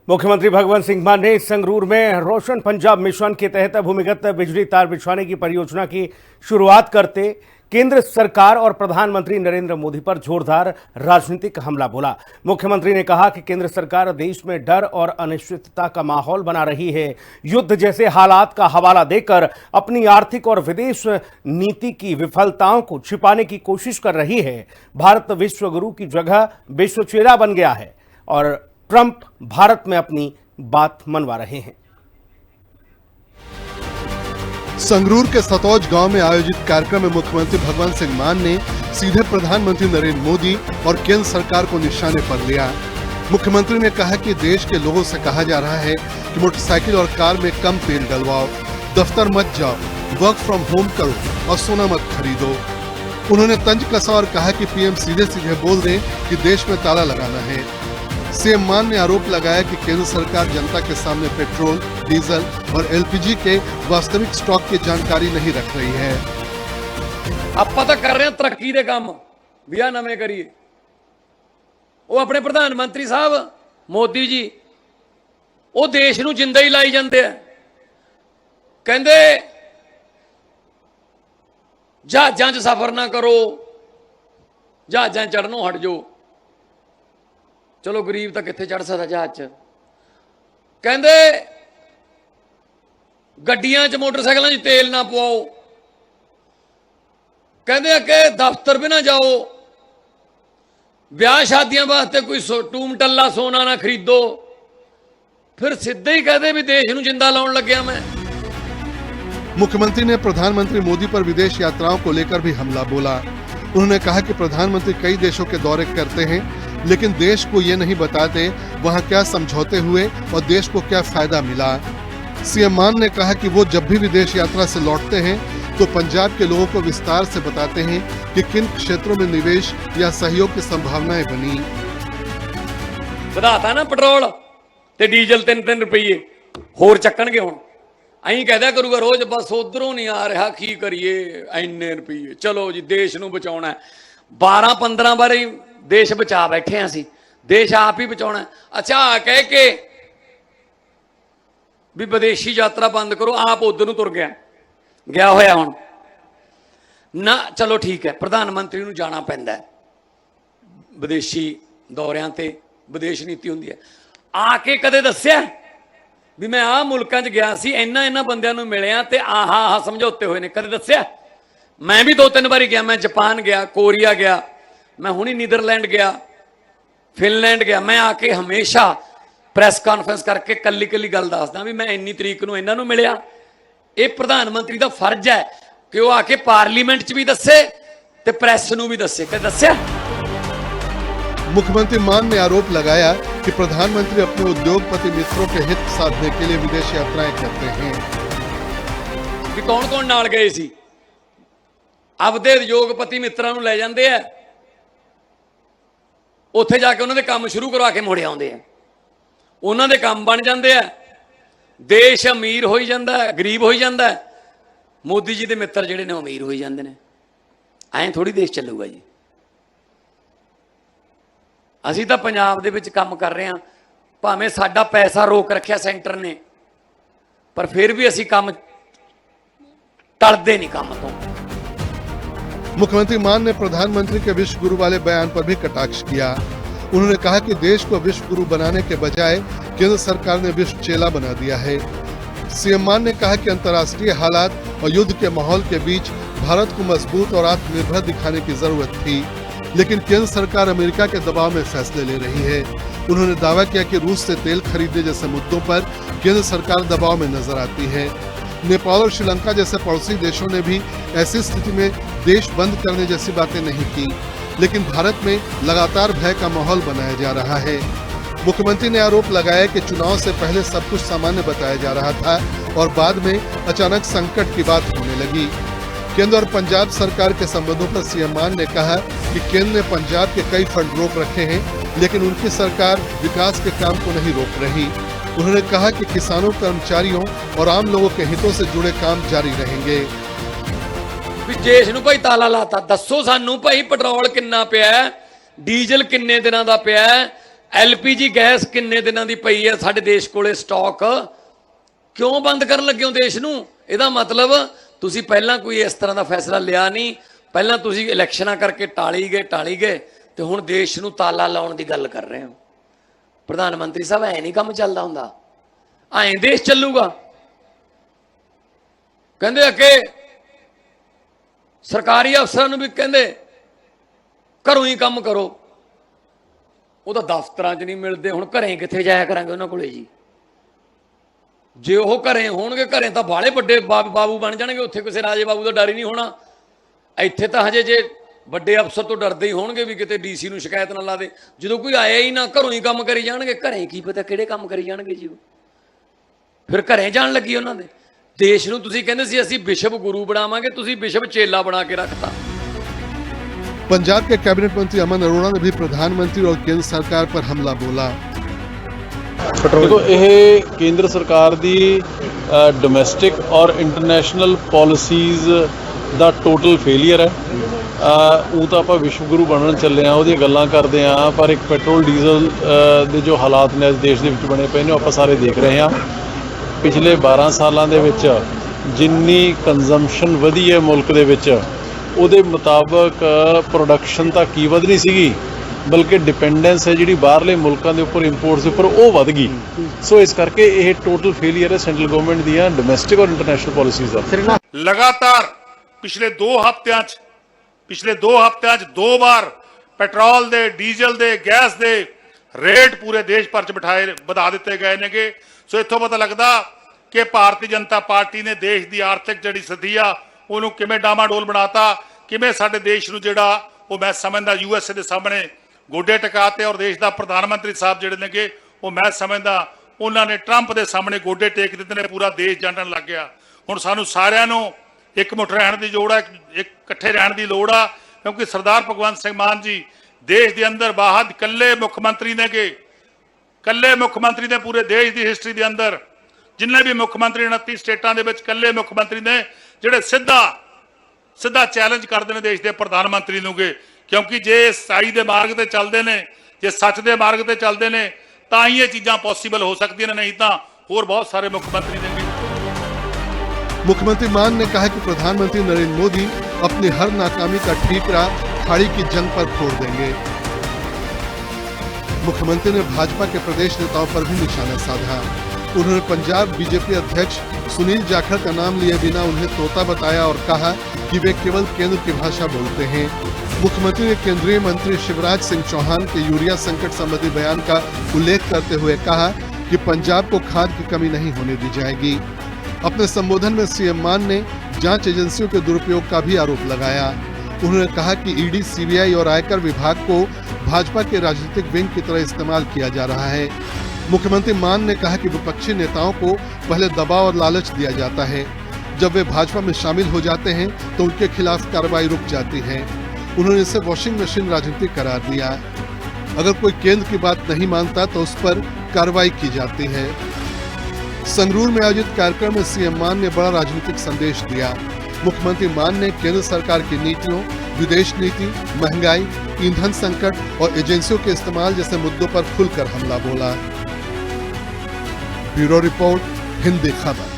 मुख्यमंत्री भगवंत सिंह मान ने संगरूर में रोशन पंजाब मिशन के तहत भूमिगत बिजली तार बिछवाने की परियोजना की शुरुआत करते केंद्र सरकार और प्रधानमंत्री नरेंद्र मोदी पर जोरदार राजनीतिक हमला बोला। मुख्यमंत्री ने कहा कि केंद्र सरकार देश में डर और अनिश्चितता का माहौल बना रही है। युद्ध जैसे हालात का हवाला देकर अपनी आर्थिक और विदेश नीति की विफलताओं को छिपाने की कोशिश कर रही है। भारत विश्व गुरु की जगह विश्व चेला बन गया है और ट्रंप भारत में अपनी बात मनवा रहे हैं। संगरूर के सतौज गांव में आयोजित कार्यक्रम में मुख्यमंत्री भगवंत सिंह मान ने सीधे प्रधानमंत्री नरेंद्र मोदी और केंद्र सरकार को निशाने पर लिया। मुख्यमंत्री ने कहा कि देश के लोगों से कहा जा रहा है कि मोटरसाइकिल और कार में कम तेल डलवाओ, दफ्तर मत जाओ, वर्क फ्रॉम होम करो और सोना मत खरीदो। उन्होंने तंज कसा और कहा कि पीएम सीधे सीधे बोल दें कि देश में ताला लगाना है। सीएम मान ने आरोप लगाया कि केंद्र सरकार जनता के सामने पेट्रोल, डीजल और एलपीजी के वास्तविक स्टॉक की जानकारी नहीं रख रही है। ਆਪਾਂ ਤਾਂ ਕਰ ਰਹੇ ਹਾਂ ਤਰੱਕੀ ਦੇ ਕੰਮ ਵਿਆਹ ਨਵੇਂ ਕਰੀਏ। ਉਹ ਆਪਣੇ ਪ੍ਰਧਾਨ ਮੰਤਰੀ ਸਾਹਿਬ ਮੋਦੀ ਜੀ ਉਹ ਦੇਸ਼ ਨੂੰ ਜਿੰਦਾ ਹੀ ਲਾਈ ਜਾਂਦੇ ਆ। ਕਹਿੰਦੇ ਜਹਾਜ਼ਾਂ 'ਚ ਸਫ਼ਰ ਨਾ ਕਰੋ, ਜਹਾਜ਼ਾਂ ਚੜਨੋਂ ਹਟ ਜਾਓ। चलो गरीब तो कितने चढ़ सकता जहाज च। कहते गड्डियां च मोटरसाइकिलों च तेल ना पवाओ। कहते अगे दफ्तर भी ना जाओ, ब्याह शादियां वास्ते कोई टूम टल्ला सोना ना खरीदो। फिर सीधे ही कहते भी देश नूं जिंदा लाउण लग्या मैं। मुख्यमंत्री ने प्रधानमंत्री मोदी पर विदेश यात्राओं को लेकर भी हमला बोला। उन्होंने कहा कि प्रधानमंत्री कई देशों के दौरे करते हैं, लेकिन देश को ये नहीं बताते वहां क्या समझौते हुए और देश को क्या फायदा मिला। सीएम मान ने कहा कि वो जब भी विदेश यात्रा से लौटते हैं तो पंजाब के लोगों को विस्तार से बताते हैं कि किन क्षेत्रों में निवेश या सहयोग की संभावनाएं बनी। ਵਧਾਤਾ ना पेट्रोल ते डीजल 3-3 रुपये होर ਚੱਕਣਗੇ ਹੁਣ। ਅਸੀਂ ਕਹਿਦਾ ਕਰੂਗਾ ਰੋਜ਼ बस ਉਧਰੋਂ नहीं आ रहा की करिए ਇੰਨੇ रुपये। चलो जी देश ਨੂੰ ਬਚਾਉਣਾ 12-15 ਵਾਰੀ देश बचा बैठे हैं असीं, देश आप ही बचाना। अच्छा कह के भी विदेशी यात्रा बंद करो, आप उधर नूं तुर गया होया हुण ना। चलो ठीक है, प्रधानमंत्री नूं जाना पैंदा है विदेशी दौरियां ते, विदेश नीति हुंदी है। आके कदे दस्सिया भी मैं आ मुल्कां च गया सी, इन्हां बंदियां नूं मिलिया ते आह समझौते होए ने? कदे दस्सिया? मैं भी 2-3 बारी गया, मैं जापान गया, कोरिया गया, मैं हुणी नीदरलैंड गया, फिनलैंड गया। मैं आके हमेशा प्रेस कॉन्फ्रेंस करके कल्ली कल्ली गल दसदा भी मैं इन्नी तरीक नूं इन्हां नूं मिलिया। ये प्रधानमंत्री दा फर्ज है कि वो आके पार्लीमेंट च भी दस्से ते प्रेस नूं भी दस्से। कि दस्सिया? मुख्यमंत्री मान ने आरोप लगाया कि प्रधानमंत्री अपने उद्योगपति मित्रों के हित साधने के लिए विदेश यात्राएं करते हैं। कि कौन नाल गए सी? आपदे उद्योगपति मित्रां नूं लै जांदे आ, उत्थे जाके उन्होंने काम शुरू करवा के मुड़े आउंदे आ, उन्होंने काम बन जाते हैं, देश अमीर हो जाता है, गरीब हो जाता है। मोदी जी के मित्र जिहड़े ने अमीर हो जाते हैं। ऐं थोड़ी देश चलूगा जी। असीं तां पंजाब दे विच काम कर रहे हैं, भावें साडा पैसा रोक रखिया सेंटर ने, पर फिर भी असीं काम टलदे नहीं काम तो। मुख्यमंत्री मान ने प्रधानमंत्री के विश्व गुरु वाले बयान पर भी कटाक्ष किया। उन्होंने कहा कि देश को विश्व गुरु बनाने के बजाय केंद्र सरकार ने विश्व चेला बना दिया है। सीएम मान ने कहा कि अंतर्राष्ट्रीय हालात और युद्ध के माहौल के बीच भारत को मजबूत और आत्मनिर्भर दिखाने की जरूरत थी, लेकिन केंद्र सरकार अमेरिका के दबाव में फैसले ले रही है। उन्होंने दावा किया कि रूस से तेल खरीदने जैसे मुद्दों पर केंद्र सरकार दबाव में नजर आती है। नेपाल और श्रीलंका जैसे पड़ोसी देशों ने भी ऐसी स्थिति में देश बंद करने जैसी बातें नहीं की, लेकिन भारत में लगातार भय का माहौल बनाया जा रहा है। मुख्यमंत्री ने आरोप लगाया कि चुनाव से पहले सब कुछ सामान्य बताया जा रहा था और बाद में अचानक संकट की बात होने लगी। केंद्र और पंजाब सरकार के संबंधों पर सीएम मान ने कहा कि केंद्र ने पंजाब के कई फंड रोक रखे हैं, लेकिन उनकी सरकार विकास के काम को नहीं रोक रही। उन्होंने कहा कि किसानों, कर्मचारियों और आम लोगों के हितों से जुड़े काम जारी रहेंगे। देश नूं भाई ताला लाता, दसो सानू भाई पेट्रोल किन्ना पिया, डीजल किन्ने दिनां दा पिया, ਐਲਪੀਜੀ ਗੈਸ ਕਿੰਨੇ ਦਿਨਾਂ ਦੀ ਪਈ ਹੈ ਸਾਡੇ ਦੇਸ਼ ਕੋਲੇ ਸਟਾਕ, ਕਿਉਂ ਬੰਦ ਕਰਨ ਲੱਗੇ ਹੋ ਦੇਸ਼ ਨੂੰ? ਇਹਦਾ ਮਤਲਬ ਤੁਸੀਂ ਪਹਿਲਾਂ ਕੋਈ ਇਸ ਤਰ੍ਹਾਂ ਦਾ ਫੈਸਲਾ ਲਿਆ ਨਹੀਂ, ਪਹਿਲਾਂ ਤੁਸੀਂ ਇਲੈਕਸ਼ਨਾਂ ਕਰਕੇ ਟਾਲੀ ਗਏ ਤੇ ਹੁਣ ਦੇਸ਼ ਨੂੰ ਤਾਲਾ ਲਾਉਣ ਦੀ ਗੱਲ ਕਰ ਰਹੇ ਹੋ। ਪ੍ਰਧਾਨ ਮੰਤਰੀ ਸਾਹਿਬ, ਐ ਨਹੀਂ ਕੰਮ ਚੱਲਦਾ ਹੁੰਦਾ, ਐਂ ਦੇਸ਼ ਚੱਲੂਗਾ? ਕਹਿੰਦੇ ਆ ਕਿ ਸਰਕਾਰੀ ਅਫਸਰਾਂ ਨੂੰ ਵੀ ਕਹਿੰਦੇ ਘਰੋਂ ਹੀ ਕੰਮ ਕਰੋ, ਉਹ ਤਾਂ ਦਫ਼ਤਰਾਂ 'ਚ ਨਹੀਂ ਮਿਲਦੇ, ਹੁਣ ਘਰੇ ਕਿੱਥੇ ਜਾਇਆ ਕਰਾਂਗੇ ਉਹਨਾਂ ਕੋਲੇ ਜੀ? ਜੇ ਉਹ ਘਰੇ ਹੋਣਗੇ, ਘਰੇ ਤਾਂ ਬਾਲੇ ਵੱਡੇ ਬਾਬੂ ਬਣ ਜਾਣਗੇ, ਉੱਥੇ ਕਿਸੇ ਰਾਜੇ ਬਾਬੂ ਦਾ ਡਰ ਹੀ ਨਹੀਂ ਹੋਣਾ। ਇੱਥੇ ਤਾਂ ਹਜੇ ਜੇ ਵੱਡੇ ਅਫਸਰ ਤੋਂ ਡਰਦੇ ਹੀ ਹੋਣਗੇ ਵੀ ਕਿਤੇ ਡੀਸੀ ਨੂੰ ਸ਼ਿਕਾਇਤ ਨਾ ਲਾ ਦੇ, ਜਦੋਂ ਕੋਈ ਆਇਆ ਹੀ ਨਾ ਘਰੋਂ ਹੀ ਕੰਮ ਕਰੀ ਜਾਣਗੇ। ਘਰੇ ਕੀ ਪਤਾ ਕਿਹੜੇ ਕੰਮ ਕਰੀ ਜਾਣਗੇ ਜੀ, ਉਹ ਫਿਰ ਘਰੇ ਜਾਣ ਲੱਗੀ ਉਹਨਾਂ ਦੇ। ਦੇਸ਼ ਨੂੰ ਤੁਸੀਂ ਕਹਿੰਦੇ ਸੀ ਅਸੀਂ ਵਿਸ਼ਵ ਗੁਰੂ ਬਣਾਵਾਂਗੇ, ਤੁਸੀਂ ਵਿਸ਼ਵ ਚੇਲਾ ਬਣਾ ਕੇ ਰੱਖਤਾ। पंजाब के कैबिनेट मंत्री अमन अरोड़ा ने भी प्रधानमंत्री और केंद्र सरकार पर हमला बोला। देखो, ਇਹ ਕੇਂਦਰ ਸਰਕਾਰ ਦੀ ਡੋਮੈਸਟਿਕ ਔਰ ਇੰਟਰਨੈਸ਼ਨਲ ਪਾਲਿਸੀਜ਼ ਦਾ ਟੋਟਲ ਫੇਲੀਅਰ ਹੈ। ਉਹ ਤਾਂ ਆਪਾਂ ਵਿਸ਼ਵ ਗੁਰੂ ਬਣਨ ਚੱਲੇ ਆ, ਉਹਦੀਆਂ ਗੱਲਾਂ ਕਰਦੇ ਆ, ਪਰ ਇੱਕ ਪੈਟਰੋਲ ਡੀਜ਼ਲ ਦੇ ਜੋ ਹਾਲਾਤ ਨੇ ਅੱਜ ਦੇਸ਼ ਦੇ ਵਿੱਚ ਬਣੇ ਪਏ ਨੇ, ਆਪਾਂ ਸਾਰੇ ਦੇਖ ਰਹੇ ਹਾਂ। ਪਿਛਲੇ 12 ਸਾਲਾਂ ਦੇ ਵਿੱਚ ਜਿੰਨੀ ਕੰਜ਼ੰਪਸ਼ਨ ਵਧੀ ਹੈ ਮੁਲਕ ਦੇ ਵਿੱਚ, ਉਹਦੇ ਮੁਤਾਬਕ ਪ੍ਰੋਡਕਸ਼ਨ ਤਾਂ ਕੀ ਵਧਣੀ ਸੀਗੀ, ਬਲਕਿ ਡਿਪੈਂਡੈਂਸ ਹੈ ਜਿਹੜੀ ਬਾਹਰਲੇ ਮੁਲਕਾਂ ਦੇ ਉੱਪਰ ਇੰਪੋਰਟਸ ਦੇ ਉੱਪਰ, ਉਹ ਵੱਧ ਗਈ। ਸੋ ਇਸ ਕਰਕੇ ਇਹ ਟੋਟਲ ਫੇਲੀਅਰ ਹੈ ਸੈਂਟਰਲ ਗਵਰਨਮੈਂਟ ਦੀਆਂ ਡੋਮੈਸਟਿਕ ਔਰ ਇੰਟਰਨੈਸ਼ਨਲ ਪਾਲਿਸੀਜ਼ ਦਾ। ਲਗਾਤਾਰ ਪਿਛਲੇ 2 ਹਫ਼ਤਿਆਂ 'ਚ 2 ਵਾਰ ਪੈਟਰੋਲ ਦੇ, ਡੀਜ਼ਲ ਦੇ, ਗੈਸ ਦੇ ਰੇਟ ਪੂਰੇ ਦੇਸ਼ ਭਰ 'ਚ ਵਧਾ ਦਿੱਤੇ ਗਏ ਨੇਗੇ। ਸੋ ਇੱਥੋਂ ਪਤਾ ਲੱਗਦਾ ਕਿ ਭਾਰਤੀ ਜਨਤਾ ਪਾਰਟੀ ਨੇ ਦੇਸ਼ ਦੀ ਆਰਥਿਕ ਜਿਹੜੀ ਸਥਿਤੀ ਆ ਉਹਨੂੰ ਕਿਵੇਂ ਡਾਮਾਡੋਲ ਬਣਾਤਾ, ਕਿਵੇਂ ਸਾਡੇ ਦੇਸ਼ ਨੂੰ ਜਿਹੜਾ ਉਹ ਮੈਂ ਸਮਝਦਾ USA ਦੇ ਸਾਹਮਣੇ ਗੋਡੇ ਟਿਕਾਤੇ, ਔਰ ਦੇਸ਼ ਦਾ ਪ੍ਰਧਾਨ ਮੰਤਰੀ ਸਾਹਿਬ ਜਿਹੜੇ ਨੇਗੇ ਉਹ ਮੈਂ ਸਮਝਦਾ ਉਹਨਾਂ ਨੇ ਟਰੰਪ ਦੇ ਸਾਹਮਣੇ ਗੋਡੇ ਟੇਕ ਦਿੱਤੇ ਨੇ। ਪੂਰਾ ਦੇਸ਼ ਜਾਣਨ ਲੱਗ ਗਿਆ। ਹੁਣ ਸਾਨੂੰ ਸਾਰਿਆਂ ਨੂੰ ਇਕਮੁੱਠ ਰਹਿਣ ਦੀ ਲੋੜ ਆ, ਇਕੱਠੇ ਰਹਿਣ ਦੀ ਲੋੜ ਆ, ਕਿਉਂਕਿ ਸਰਦਾਰ ਭਗਵੰਤ ਸਿੰਘ ਮਾਨ ਜੀ ਦੇਸ਼ ਦੇ ਅੰਦਰ ਬਾਹਰ ਇਕੱਲੇ ਮੁੱਖ ਮੰਤਰੀ ਨੇਗੇ, ਇਕੱਲੇ ਮੁੱਖ ਮੰਤਰੀ ਨੇ ਪੂਰੇ ਦੇਸ਼ ਦੀ ਹਿਸਟਰੀ ਦੇ ਅੰਦਰ, ਜਿੰਨੇ ਵੀ ਮੁੱਖ ਮੰਤਰੀ 29 ਸਟੇਟਾਂ ਦੇ ਵਿੱਚ ਇਕੱਲੇ ਮੁੱਖ ਮੰਤਰੀ ਨੇ ਜਿਹੜੇ ਸਿੱਧਾ ਚੈਲੰਜ ਕਰਦੇ ਨੇ ਦੇਸ਼ ਦੇ ਪ੍ਰਧਾਨ ਮੰਤਰੀ ਨੂੰਗੇ। ਕਿਉਂਕਿ ਜੇ ਸੱਚਾਈ ਦੇ ਮਾਰਗ ਤੇ ਚੱਲਦੇ ਨੇ, ਜੇ ਸੱਚ ਦੇ ਮਾਰਗ ਤੇ ਚੱਲਦੇ ਨੇ, ਤਾਂ ਹੀ ਇਹ ਚੀਜ਼ਾਂ ਪੋਸੀਬਲ ਹੋ ਸਕਦੀਆਂ ਨੇ, नहीं ਤਾਂ ਹੋਰ बहुत सारे मुख्यमंत्री देंगे। मुख्यमंत्री मान ने कहा कि प्रधानमंत्री नरेंद्र मोदी अपनी हर नाकामी का ठीकरा खाड़ी की जंग पर फोड़ देंगे। मुख्यमंत्री ने भाजपा के प्रदेश नेताओं पर भी निशाना साधा। उन्होंने पंजाब बीजेपी अध्यक्ष सुनील जाखड़ का नाम लिए बिना उन्हें तोता बताया और कहा कि वे केवल केंद्र की भाषा बोलते हैं। मुख्यमंत्री ने केंद्रीय मंत्री शिवराज सिंह चौहान के यूरिया संकट संबंधी बयान का उल्लेख करते हुए कहा कि पंजाब को खाद की कमी नहीं होने दी जाएगी। अपने संबोधन में सीएम मान ने जांच एजेंसियों के दुरुपयोग का भी आरोप लगाया। उन्होंने कहा कि ईडी, सीबीआई और आयकर विभाग को भाजपा के राजनीतिक विंग की तरह इस्तेमाल किया जा रहा है। मुख्यमंत्री मान ने कहा कि विपक्षी नेताओं को पहले दबाव और लालच दिया जाता है, जब वे भाजपा में शामिल हो जाते हैं तो उनके खिलाफ कार्रवाई रुक जाती है। उन्होंने इसे वॉशिंग मशीन राजनीति करार दिया। अगर कोई केंद्र की बात नहीं मानता तो उस पर कार्रवाई की जाती है। संगरूर में आयोजित कार्यक्रम में सीएम मान ने बड़ा राजनीतिक संदेश दिया। मुख्यमंत्री मान ने केंद्र सरकार की नीतियों, विदेश नीति, महंगाई, ईंधन संकट और एजेंसियों के इस्तेमाल जैसे मुद्दों पर खुलकर हमला बोला। ब्यूरो रिपोर्ट, हिंदी खबर।